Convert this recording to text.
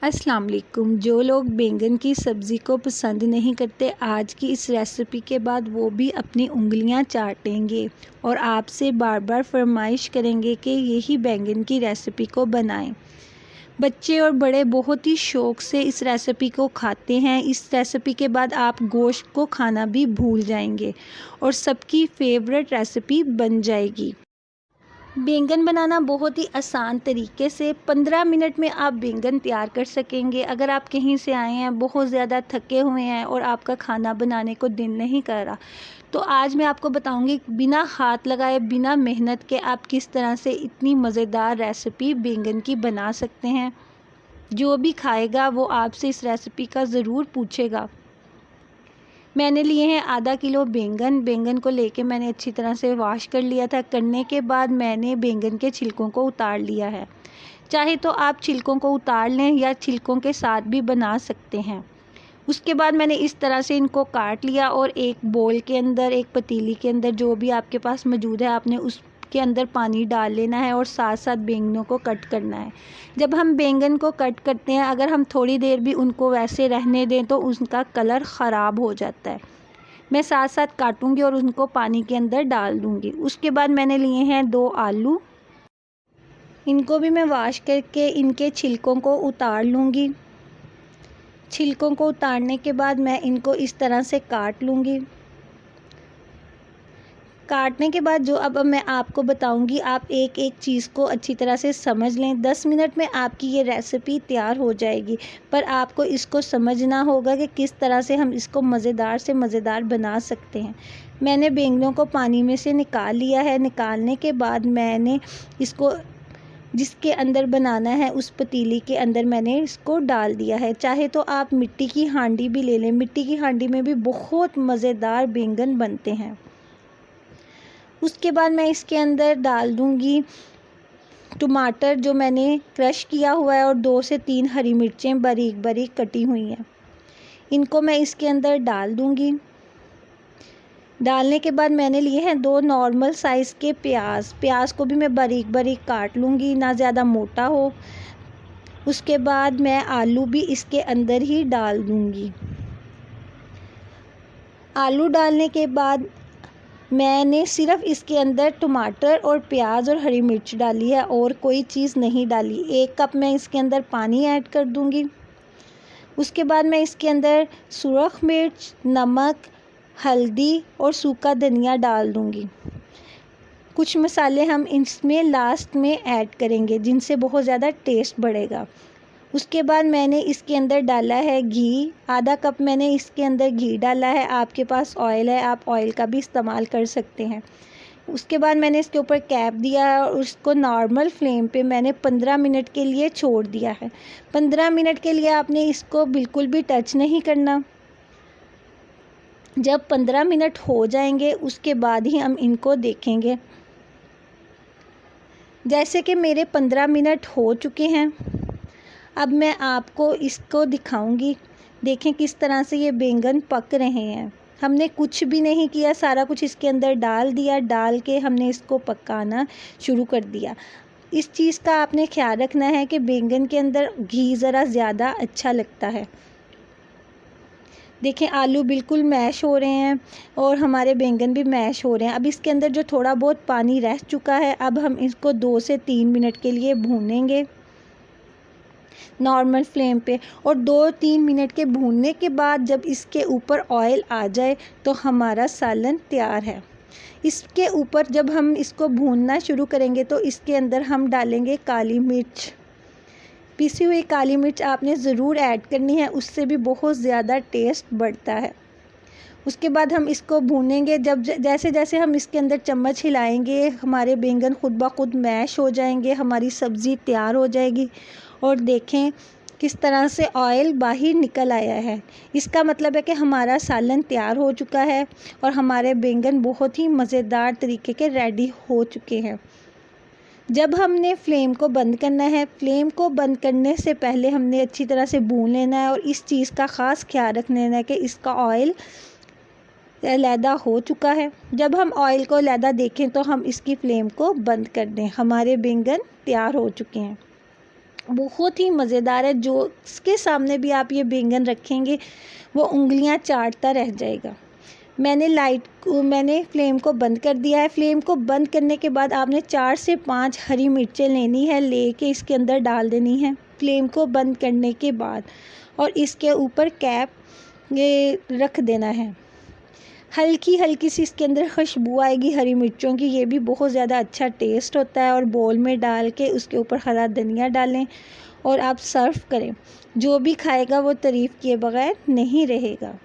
अस्सलाम वालेकुम। जो लोग बैंगन की सब्ज़ी को पसंद नहीं करते, आज की इस रेसिपी के बाद वो भी अपनी उंगलियां चाटेंगे और आपसे बार बार फरमाइश करेंगे कि यही बैंगन की रेसिपी को बनाएं। बच्चे और बड़े बहुत ही शौक़ से इस रेसिपी को खाते हैं। इस रेसिपी के बाद आप गोश्त को खाना भी भूल जाएंगे और सबकी फेवरेट रेसिपी बन जाएगी। बैंगन बनाना बहुत ही आसान तरीके से 15 मिनट में आप बैंगन तैयार कर सकेंगे। अगर आप कहीं से आए हैं, बहुत ज़्यादा थके हुए हैं और आपका खाना बनाने को दिल नहीं कर रहा, तो आज मैं आपको बताऊंगी बिना हाथ लगाए, बिना मेहनत के आप किस तरह से इतनी मज़ेदार रेसिपी बैंगन की बना सकते हैं। जो भी खाएगा वो आपसे इस रेसिपी का ज़रूर पूछेगा। मैंने लिए हैं आधा किलो बैंगन को लेके मैंने अच्छी तरह से वॉश कर लिया था। करने के बाद मैंने बैंगन के छिलकों को उतार लिया है। चाहे तो आप छिलकों को उतार लें या छिलकों के साथ भी बना सकते हैं। उसके बाद मैंने इस तरह से इनको काट लिया और एक बोल के अंदर, एक पतीली के अंदर, जो भी आपके पास मौजूद है, आपने उसके अंदर पानी डाल लेना है और साथ साथ बैंगनों को कट करना है। जब हम बैंगन को कट करते हैं, अगर हम थोड़ी देर भी उनको वैसे रहने दें तो उनका कलर ख़राब हो जाता है। मैं साथ साथ काटूंगी और उनको पानी के अंदर डाल दूंगी। उसके बाद मैंने लिए हैं 2 आलू। इनको भी मैं वॉश करके इनके छिलकों को उतार लूँगी। छिलकों को उतारने के बाद मैं इनको इस तरह से काट लूँगी। काटने के बाद जो अब मैं आपको बताऊंगी, आप एक एक चीज़ को अच्छी तरह से समझ लें। 10 मिनट में आपकी ये रेसिपी तैयार हो जाएगी, पर आपको इसको समझना होगा कि किस तरह से हम इसको मज़ेदार से मज़ेदार बना सकते हैं। मैंने बैंगनों को पानी में से निकाल लिया है। निकालने के बाद मैंने इसको जिसके अंदर बनाना है उस पतीली के अंदर मैंने इसको डाल दिया है। चाहे तो आप मिट्टी की हांडी भी ले लें। मिट्टी की हांडी में भी बहुत मज़ेदार बैंगन बनते हैं। उसके बाद मैं इसके अंदर डाल दूंगी टमाटर जो मैंने क्रश किया हुआ है और 2 से 3 हरी मिर्चें बारीक बारीक कटी हुई हैं। इनको मैं इसके अंदर डाल दूंगी। डालने के बाद मैंने लिए हैं 2 नॉर्मल साइज़ के प्याज को भी मैं बारीक बारीक काट लूँगी, ना ज़्यादा मोटा हो। उसके बाद मैं आलू भी इसके अंदर ही डाल दूँगी। आलू डालने के बाद मैंने सिर्फ़ इसके अंदर टमाटर और प्याज और हरी मिर्च डाली है और कोई चीज़ नहीं डाली। 1 कप मैं इसके अंदर पानी ऐड कर दूँगी। उसके बाद मैं इसके अंदर सुरख मिर्च, नमक, हल्दी और सूखा धनिया डाल दूँगी। कुछ मसाले हम इसमें लास्ट में ऐड करेंगे जिनसे बहुत ज़्यादा टेस्ट बढ़ेगा। उसके बाद मैंने इसके अंदर डाला है घी। आधा कप मैंने इसके अंदर घी डाला है। आपके पास ऑयल है, आप ऑयल का भी इस्तेमाल कर सकते हैं। उसके बाद मैंने इसके ऊपर कैप दिया है और उसको नॉर्मल फ्लेम पे मैंने 15 मिनट के लिए छोड़ दिया है। 15 मिनट के लिए आपने इसको बिल्कुल भी टच नहीं करना। जब 15 मिनट हो जाएंगे उसके बाद ही हम इनको देखेंगे। जैसे कि मेरे 15 मिनट हो चुके हैं, अब मैं आपको इसको दिखाऊंगी। देखें किस तरह से ये बैंगन पक रहे हैं। हमने कुछ भी नहीं किया, सारा कुछ इसके अंदर डाल दिया। डाल के हमने इसको पकाना शुरू कर दिया। इस चीज़ का आपने ख्याल रखना है कि बैंगन के अंदर घी ज़रा ज़्यादा अच्छा लगता है। देखें आलू बिल्कुल मैश हो रहे हैं और हमारे बैंगन भी मैश हो रहे हैं। अब इसके अंदर जो थोड़ा बहुत पानी रह चुका है, अब हम इसको 2 से 3 मिनट के लिए भूनेंगे नॉर्मल फ्लेम पे। और 2-3 मिनट के भूनने के बाद जब इसके ऊपर ऑयल आ जाए तो हमारा सालन तैयार है। इसके ऊपर जब हम इसको भूनना शुरू करेंगे तो इसके अंदर हम डालेंगे काली मिर्च। पिसी हुई काली मिर्च आपने ज़रूर ऐड करनी है, उससे भी बहुत ज़्यादा टेस्ट बढ़ता है। उसके बाद हम इसको भूनेंगे। जब जैसे जैसे हम इसके अंदर चम्मच हिलाएंगे, हमारे बैंगन खुद ब खुद मैश हो जाएंगे, हमारी सब्ज़ी तैयार हो जाएगी। और देखें किस तरह से ऑयल बाहर निकल आया है। इसका मतलब है कि हमारा सालन तैयार हो चुका है और हमारे बैंगन बहुत ही मज़ेदार तरीके के रेडी हो चुके हैं। जब हमने फ्लेम को बंद करना है, फ्लेम को बंद करने से पहले हमने अच्छी तरह से भून लेना है और इस चीज़ का ख़ास ख्याल रखना है कि इसका ऑयल अलहदा हो चुका है। जब हम ऑयल को अलहदा देखें तो हम इसकी फ्लेम को बंद कर दें। हमारे बैंगन तैयार हो चुके हैं बहुत ही मज़ेदार है। जो उसके सामने भी आप ये बैंगन रखेंगे वो उंगलियां चाटता रह जाएगा। मैंने फ्लेम को बंद कर दिया है। फ्लेम को बंद करने के बाद आपने 4 से 5 हरी मिर्चें लेनी है, लेके इसके अंदर डाल देनी है फ्लेम को बंद करने के बाद, और इसके ऊपर कैप ये रख देना है। हल्की हल्की सी इसके अंदर खुशबू आएगी हरी मिर्चों की, ये भी बहुत ज़्यादा अच्छा टेस्ट होता है। और बोल में डाल के उसके ऊपर हरा धनिया डालें और आप सर्व करें। जो भी खाएगा वो तारीफ़ किए बगैर नहीं रहेगा।